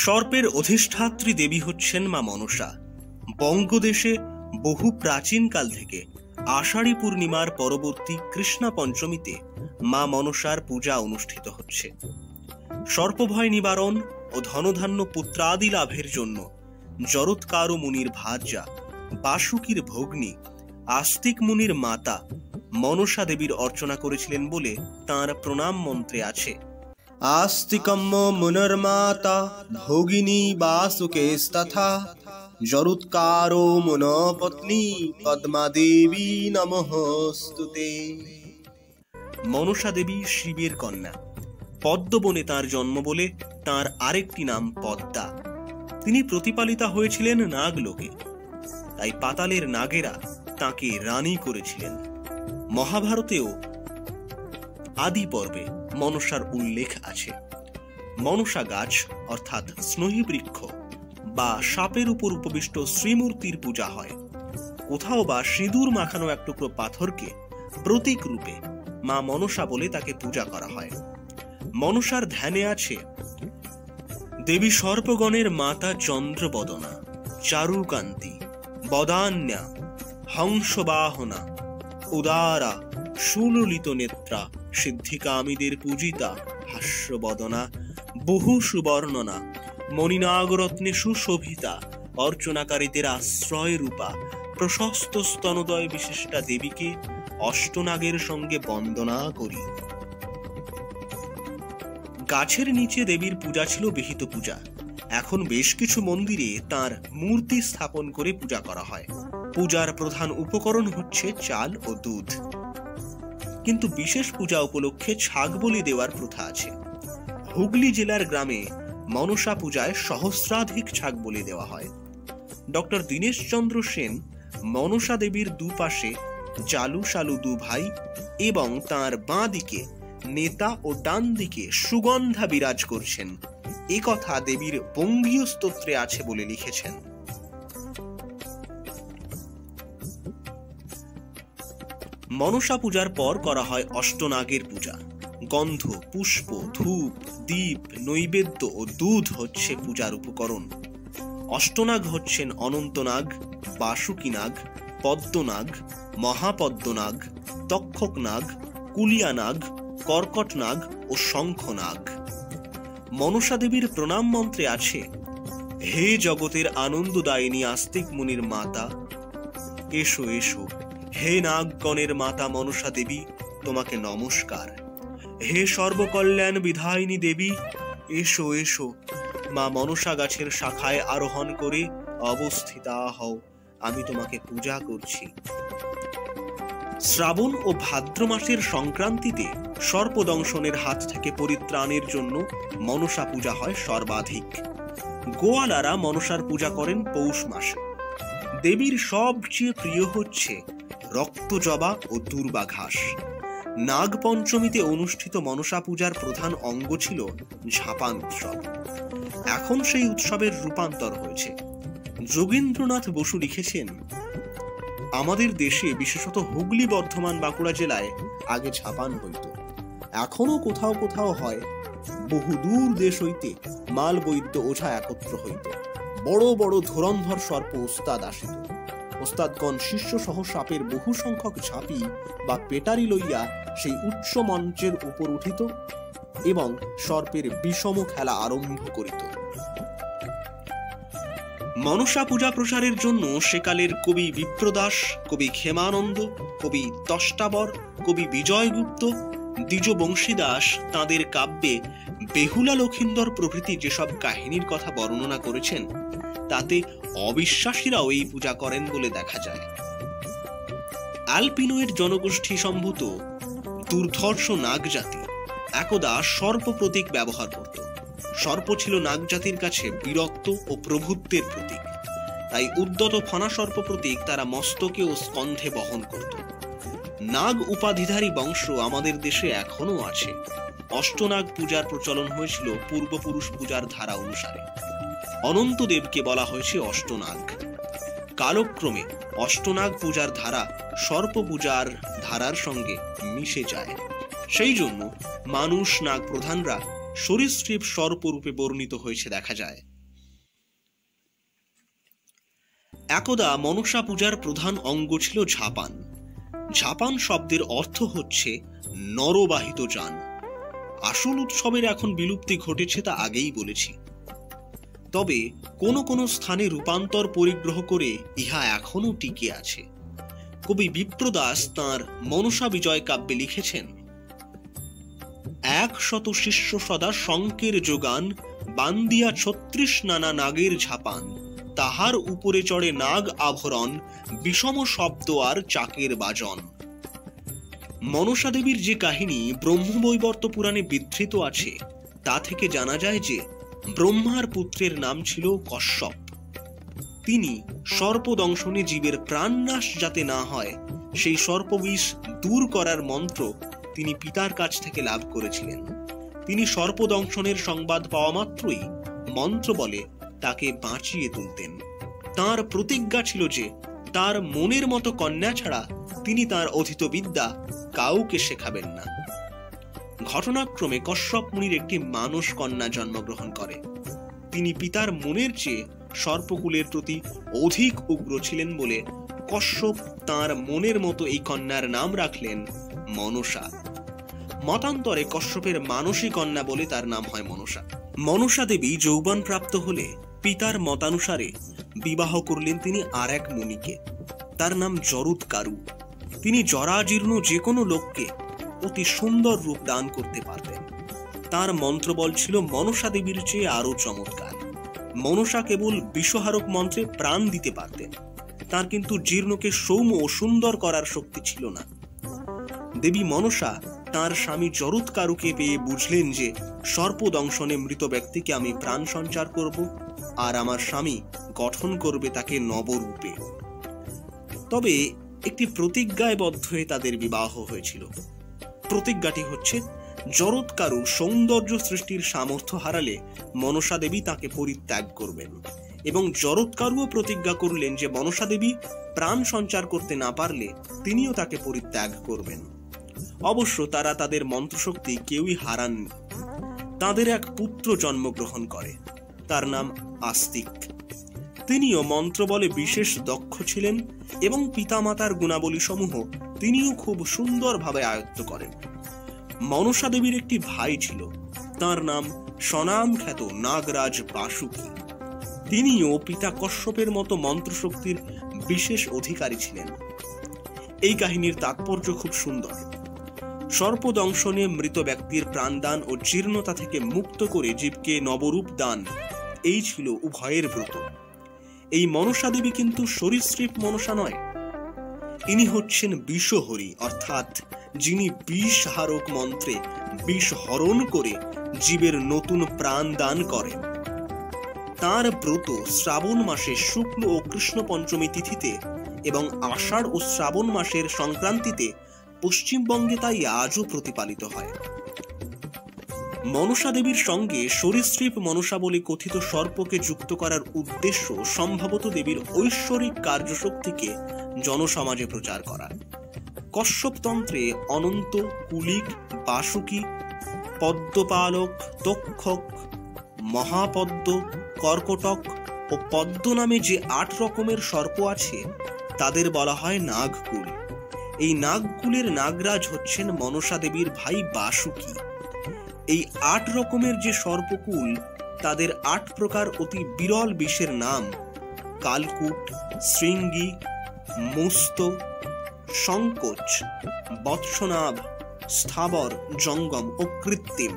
সর্পের অধিষ্ঠাত্রী দেবী হচ্ছেন মা মনসা। বঙ্গদেশে বহু প্রাচীনকাল থেকে আষাঢ়ী পূর্ণিমার পরবর্তী কৃষ্ণা পঞ্চমীতে মা মনসার পূজা অনুষ্ঠিত হচ্ছে। সর্পভয় নিবারণ ও ধনধান্য পুত্রাদি লাভের জন্য জরৎকারু মুনির ভার্যা বাসুকীর ভগ্নী আস্তিক মুনির মাতা মনসা দেবীর অর্চনা করেছিলেন বলে তাঁর প্রণাম মন্ত্রে আছে, আস্তিকম্ম মুনর্মাতা ভগিনী বাসুকেস্তথা জরৎকারো মুন পত্নী পদ্মা দেবী নমঃস্তুতে। মনসা দেবী শিবের কন্যা। পদ্মবনে তাঁর জন্ম বলে তাঁর আরেকটি নাম পদ্মা। তিনি প্রতিপালিতা হয়েছিলেন নাগলোকে, তাই পাতালের নাগেরা তাঁকে রানী করেছিলেন। মহাভারতেও আদি পর্বে মনসার উল্লেখ আছে। মনসা গাছ অর্থাৎ স্নোহী বৃক্ষ বা সাপের উপর উপবিষ্ট শ্রীমূর্তির পূজা হয়। কোথাও বা সিঁদুর মাখানো এক টুকরো পাথরকে প্রতীক রূপে মা মনসা বলে তাকে পূজা করা হয়। মনসার ধ্যানে আছে দেবী সর্পগণের মাতা চন্দ্রবদনা, চারুকান্তি, বদান্যা, হংসবাহনা, উদারা, সুললিত নেত্রা, সিদ্ধিকামীদের পূজিতা, হাস্যবদনা, বহু সুবর্ণনা, মণিনাগরত্নে সুশোভিতা, অর্চনাকারীদের আশ্রয় রূপা, প্রশস্ত স্তনোদয় বিশিষ্টা দেবীকে অষ্টনাগের সঙ্গে বন্দনা করি। গাছের নিচে দেবীর পূজা ছিল বিহিত পূজা। এখন বেশ কিছু মন্দিরে তার মূর্তি স্থাপন করে পূজা করা হয়। পূজার প্রধান উপকরণ হচ্ছে চাল ও দুধ, কিন্তু বিশেষ পূজা উপলক্ষে ছাগ বলি দেওয়ার প্রথা আছে। হুগলি জেলার গ্রামে মনসা পূজায় সহস্রাধিক ছাগ বলি দেওয়া হয়। ডক্টর দীনেশ চন্দ্র সেন মনসা দেবীর দুপাশে জালু শালু দু ভাই এবং তাঁর বাঁ দিকে নেতা ও ডান দিকে সুগন্ধা বিরাজ করছেন, এ কথা দেবীর বঙ্গীয় স্তোত্রে আছে বলে লিখেছেন। মনসা পূজার পর করা হয় অষ্টনাগের পূজা। গন্ধ, পুষ্প, ধূপ, দীপ, নৈবেদ্য ও দুধ হচ্ছে পূজার উপকরণ। অষ্টনাগ হচ্ছেন অনন্তনাগ, বাসুকীনাগ, পদ্মনাগ, মহাপদ্মনাগ, তক্ষকনাগ, কুলিয়ানাগ, কর্কটনাগ ও শঙ্খনাগ। মনসা দেবীর প্রণাম মন্ত্রে আছে, হে জগতের আনন্দদায়িনী আস্তিক মুনির মাতা, এসো এসো। হে নাগগণের মাতা মনসা দেবী, তোমাকে নমস্কার। হে সর্বকল্যাণ বিধায়িনী দেবী, এসো এসো। মা মনসা গাছের শাখায় আরোহণ করে অবস্থিতা হও, আমি তোমাকে পূজা করছি। শ্রাবণ ও ভাদ্র মাসের সংক্রান্তিতে সর্পদংশনের হাত থেকে পরিত্রাণের জন্য মনসা পূজা হয় সর্বাধিক। গোয়ালারা মনসার পূজা করেন পৌষ মাসে। দেবীর সবচেয়ে প্রিয় হচ্ছে রক্তজবা ও দুর্বা ঘাস। নাগ পঞ্চমীতে অনুষ্ঠিত মনসা পূজার প্রধান অঙ্গ ছিল ঝাপান উৎসব। এখন সেই উৎসবের রূপান্তর হয়েছে। যোগীন্দ্রনাথ বসু লিখেছেন, আমাদের দেশে বিশেষত হুগলি, বর্ধমান, বাঁকুড়া জেলায় আগে ঝাপান হইত, এখনো কোথাও কোথাও হয়। বহু দূর দেশ হইতে মাল বৈদ্য ওঝা একত্র হইত। বড় বড় ধুরন্ধর সর্প ওস্তাদ আসিত। ওস্তাদগণ শিষ্য সহ সাপের বহু সংখ্যক ঝাঁপি বা পেটারি লইয়া সেই উচ্চ মঞ্চের উপর উঠিত এবং সর্পের বিষম খেলা আরম্ভ করিত। মনসা পূজা প্রসারের জন্য সেকালের কবি বিপ্রদাস, কবি ক্ষেমানন্দ, কবি তষ্টাবর, কবি বিজয়গুপ্ত, দ্বিজ বংশীদাস তাঁদের কাব্যে বেহুলা লক্ষিন্দর প্রভৃতি যেসব কাহিনীর কথা বর্ণনা করেছেন, তাতে অবিশ্বাসীরাও এই পূজা করেন বলে দেখা যায়। আলপিনোয়ের জনগোষ্ঠী সম্ভূত দুর্ধর্ষ নাগজাতি একদা সর্প প্রতীক ব্যবহার করত। সর্প ছিল নাগজাতির কাছে বীরত্ব ও প্রভুত্বের প্রতীক, তাই উদ্যত ফণা সর্প প্রতীক তারা মস্তকে ও স্কন্ধে বহন করত। নাগ উপাধিধারী বংশ আমাদের দেশে এখনো আছে। অষ্টনাগ পূজার প্রচলন হয়েছিল পূর্বপুরুষ পূজার ধারা অনুসারে। অনন্তদেবকে বলা হয়েছে অষ্টনাগ। কালক্রমে অষ্টনাগ পূজার ধারা সর্প পূজার ধারার সঙ্গে মিশে যায়। সেই জন্য মানুষ নাগ প্রধানরা সরীসৃপ সর্পরূপে বর্ণিত হয়েছে দেখা যায়। একদা মনসা পূজার প্রধান অঙ্গ ছিল ঝাপান। ঝাপান শব্দের অর্থ হচ্ছে নরবাহিত যান। আসল উৎসবের এখন বিলুপ্তি ঘটেছে তা আগেই বলেছি, তবে কোন কোন স্থানে রূপান্তর পরিগ্রহ করে ইহা এখনো টিকে আছে। কবি বিপ্রদাস তাঁর মনসা বিজয় কাব্যে লিখেছেন, 100 শিষ্য সদা শঙ্কের যোগান, বান্দিয়া 36 নানা নাগের ঝাপান, তাহার উপরে চড়ে নাগ আভরণ, বিষম শব্দ আর চাকের বাজন। মনসা দেবীর যে কাহিনী ব্রহ্মবৈবর্ত পুরাণে বিধৃত আছে তা থেকে জানা যায় যে ব্রহ্মার পুত্রের নাম ছিল কশ্যপ। তিনি সর্পদংশনে জীবের প্রাণনাশ যাতে না হয় সেই সর্পবিষ দূর করার মন্ত্র তিনি পিতার কাছ থেকে লাভ করেছিলেন। তিনি সর্পদংশনের সংবাদ পাওয়া মাত্রই মন্ত্র বলে তাকে বাঁচিয়ে তুলতেন। তার প্রতিজ্ঞা ছিল যে তার মনের মতো কন্যা ছাড়া তিনি তার অধীত বিদ্যা কাউকে শেখাবেন না। ঘটনাক্রমে কশ্যপ মুনির একটি মানস কন্যা জন্মগ্রহণ করে। তিনি পিতার মনের চেয়ে সর্পকুলের প্রতি অধিক উগ্র ছিলেন বলে কশ্যপ তাঁর মনের মতো এই কন্যার নাম রাখলেন মনসা। মতান্তরে কশ্যপের মানসী কন্যা বলে তার নাম হয় মনসা। মনসা দেবী যৌবন প্রাপ্ত হলে পিতার মতানুসারে বিবাহ করলেন তিনি আর এক মুনিকে। তার নাম জরুৎকারু। তিনি জরাজীর্ণ যে কোনো লোককে অতি সুন্দর রূপ দান করতে পারতেন। তার মন্ত্রবল ছিল মনসা দেবীর চেয়ে আরো চমৎকার। মনসা কেবল বিষহারক মন্ত্রে প্রাণ দিতে পারতেন, তার কিন্তু জীর্ণকে সৌম্য ও সুন্দর করার শক্তি ছিল না। দেবী মনসা তার স্বামী জরুৎকারুকে পেয়ে বুঝলেন যে সর্পদংশনে মৃত ব্যক্তিকে আমি প্রাণ সঞ্চার করব আর আমার স্বামী গঠন করবে তাকে নবরূপে। তবে একটি প্রতিজ্ঞায় বদ্ধ হয়ে তাদের বিবাহ হয়েছিল। প্রতিজ্ঞাটি হচ্ছে, জরৎকারু সৌন্দর্য সৃষ্টির সামর্থ্য হারালে মনসা দেবী তাকে পরিত্যাগ করবেন, এবং জরৎকারুও প্রতিজ্ঞা করলেন যে মনসা দেবী প্রাণ সঞ্চার করতে না পারলে তিনিও তাকে পরিত্যাগ করবেন। অবশ্য তারা তাদের মন্ত্রশক্তি কেউই হারাননি। তাদের এক পুত্র জন্মগ্রহণ করে, তার নাম আস্তিক। তিনিও মন্ত্রবলে বিশেষ দক্ষ ছিলেন এবং পিতামাতার গুণাবলী সমূহ তিনিও খুব সুন্দরভাবে আয়ত্ত করেন। মনসা দেবীর একটি ভাই ছিল, তার নাম স্বনাম খ্যাত নাগরাজ বাসুকি। তিনিও পিতা কশ্যপের মতো মন্ত্রশক্তির বিশেষ অধিকারী ছিলেন। এই কাহিনীর তাৎপর্য খুব সুন্দর। সর্পদংশনে মৃত ব্যক্তির প্রাণদান ও জীর্ণতা থেকে মুক্ত করে জীবকে নবরূপ দান, এই ছিল উভয়ের ব্রত। এই মনসা দেবী কিন্তু সরীসৃপ মনসা নয়, ইনি হচ্ছেন বিষহরি, অর্থাৎ যিনি বিষহারক মন্ত্রে বিষ হরণ করে জীবের নতুন প্রাণ দান করেন। তার ব্রত শ্রাবণ মাসে শুক্ল ও কৃষ্ণ পঞ্চমী তিথিতে এবং আষাঢ় ও শ্রাবণ মাসের সংক্রান্তিতে পশ্চিমবঙ্গে তাই আজও প্রতিপালিত হয়। মনসা দেবীর সঙ্গে সরীসৃপ মনসা বলে কথিত সর্পকে যুক্ত করার উদ্দেশ্য সম্ভবত দেবীর ঐশ্বরিক কার্যশক্তিকে জনসমাজে প্রচার করা। কশ্যপতন্ত্রে অনন্ত, কুলিক, বাসুকি, পদ্মপালক, তক্ষক, মহাপদ্ম, কর্কটক ও পদ্ম নামে যে 8 রকমের সর্প আছে তাদের বলা হয় নাগকুল। এই নাগকুলের নাগরাজ হচ্ছেন মনসা দেবীর ভাই বাসুকি। এই 8 রকমের যে সর্পকুল তাদের 8 প্রকার অতি বিরল বিষের নাম কালকুট, শৃঙ্গী, মুস্ত, সংকোচ, বৎসনাভ, স্থাবর, জঙ্গম ও কৃত্রিম।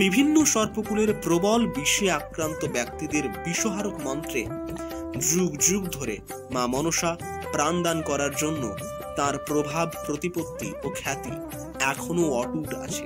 বিভিন্ন সর্পকুলের প্রবল বিষে আক্রান্ত ব্যক্তিদের বিষহারক মন্ত্রে যুগ যুগ ধরে মা মনসা প্রাণদান করার জন্য তার প্রভাব, প্রতিপত্তি ও খ্যাতি এখনো অটুট আছে।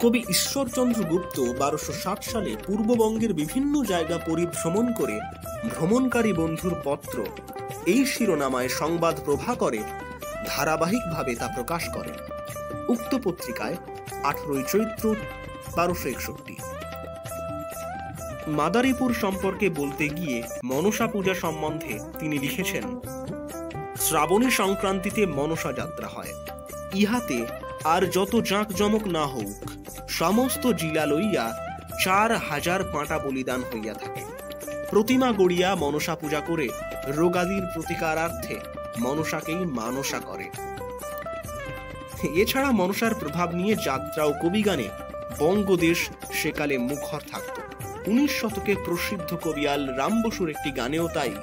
কবি ঈশ্বরচন্দ্র গুপ্ত 1260 সালে পূর্ববঙ্গের বিভিন্ন জায়গা পরিভ্রমণ করে ভ্রমণকারী বন্ধুর পত্র এই শিরোনামায় সংবাদ প্রভাকরে ধারাবাহিকভাবে তা প্রকাশ করেন। উক্ত পত্রিকায় 18 চৈত্র 1261 মাদারীপুর সম্পর্কে বলতে গিয়ে মনসা পূজা সম্বন্ধে তিনি লিখেছেন, শ্রাবণী সংক্রান্তিতে মনসা যাত্রা হয়। ইহাতে আর যত জাঁকজমক না হোক, সমস্ত জিলা লইয়া 4000 পাঁটা বলিদান হইয়া থাকে। প্রতিমা গড়িয়া মনসা পূজা করে রোগাদির প্রতিকারার্থে মনসাকেই মানসা করে। এছাড়া মনসার প্রভাব নিয়ে যাত্রা ও কবিগানে বঙ্গদেশ সেকালে মুখর থাকত। 19 শতকে প্রসিদ্ধ কবিয়াল রাম বসুর একটি গানেও তাই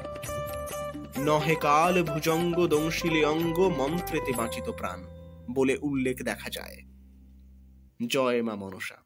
নহে কাল ভুজঙ্গ দংশিলে অঙ্গ মন্ত্রেতে বাঁচিত প্রাণ বলে উল্লেখ দেখা যায়। জয় মা মনসা।